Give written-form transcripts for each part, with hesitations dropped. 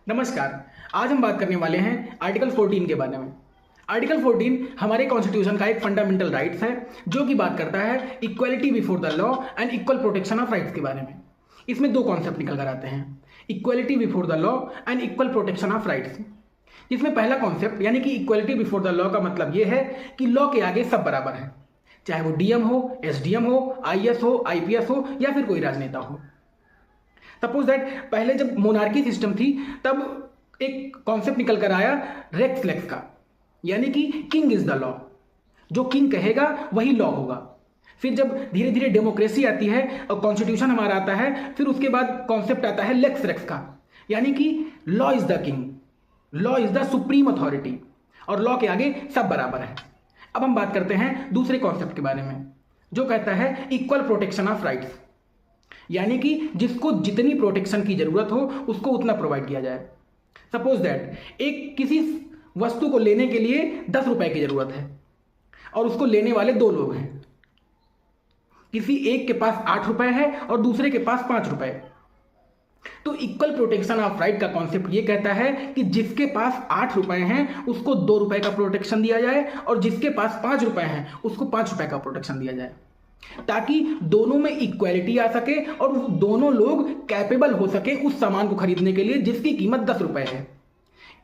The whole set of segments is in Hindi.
नमस्कार। आज हम बात करने वाले हैं आर्टिकल 14 के बारे में। आर्टिकल 14 हमारे कॉन्स्टिट्यूशन का एक फंडामेंटल राइट्स है जो कि बात करता है equality before the law and equal protection of rights के बारे में। इसमें दो कॉन्सेप्ट निकल कर आते हैं, equality before the law and equal protection of rights. जिसमें पहला कॉन्सेप्ट यानी कि इक्वलिटी बिफोर द लॉ का मतलब यह है कि लॉ के आगे सब बराबर है, चाहे वो डीएम हो, एसडीएम हो, आईएएस हो, आईपीएस हो या फिर कोई राजनेता हो। सपोज दैट पहले जब मोनार्की सिस्टम थी तब एक कॉन्सेप्ट निकल कर आया रेक्स लेक्स का, यानी कि किंग इज द लॉ, जो किंग कहेगा वही लॉ होगा। फिर जब धीरे धीरे डेमोक्रेसी आती है और कॉन्स्टिट्यूशन हमारा आता है, फिर उसके बाद कॉन्सेप्ट आता है लेक्स रेक्स का, यानी कि law is the king, law is the supreme authority और लॉ के आगे सब बराबर है। अब हम बात करते हैं दूसरे कॉन्सेप्ट के बारे में जो कहता है इक्वल प्रोटेक्शन ऑफ राइट्स, यानी कि जिसको जितनी प्रोटेक्शन की जरूरत हो उसको उतना प्रोवाइड किया जाए। सपोज दैट एक किसी वस्तु को लेने के लिए 10 रुपए की जरूरत है और उसको लेने वाले दो लोग हैं, किसी एक के पास 8 रुपए है और दूसरे के पास 5 रुपए। तो इक्वल प्रोटेक्शन ऑफ राइट का कॉन्सेप्ट ये कहता है कि जिसके पास 8 रुपए हैं उसको 2 रुपए का प्रोटेक्शन दिया जाए और जिसके पास 5 रुपए हैं उसको 5 रुपए का प्रोटेक्शन दिया जाए, ताकि दोनों में इक्वालिटी आ सके और दोनों लोग कैपेबल हो सके उस सामान को खरीदने के लिए जिसकी कीमत 10 रुपए है।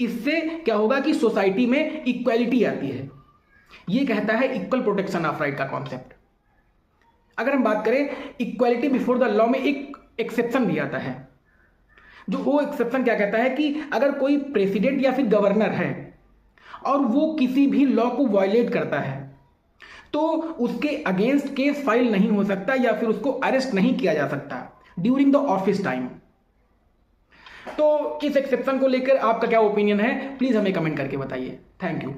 इससे क्या होगा कि सोसाइटी में इक्वालिटी आती है। यह कहता है इक्वल प्रोटेक्शन ऑफ राइट का कॉन्सेप्ट। अगर हम बात करें इक्वालिटी बिफोर द लॉ में एक एक्सेप्शन भी आता है, जो वो एक्सेप्शन क्या कहता है कि अगर कोई प्रेसिडेंट या फिर गवर्नर है और वो किसी भी लॉ को वायलेट करता है तो उसके अगेंस्ट केस फाइल नहीं हो सकता या फिर उसको अरेस्ट नहीं किया जा सकता ड्यूरिंग द ऑफिस टाइम। तो इस एक्सेप्शन को लेकर आपका क्या ओपिनियन है, प्लीज हमें कमेंट करके बताइए। Thank you.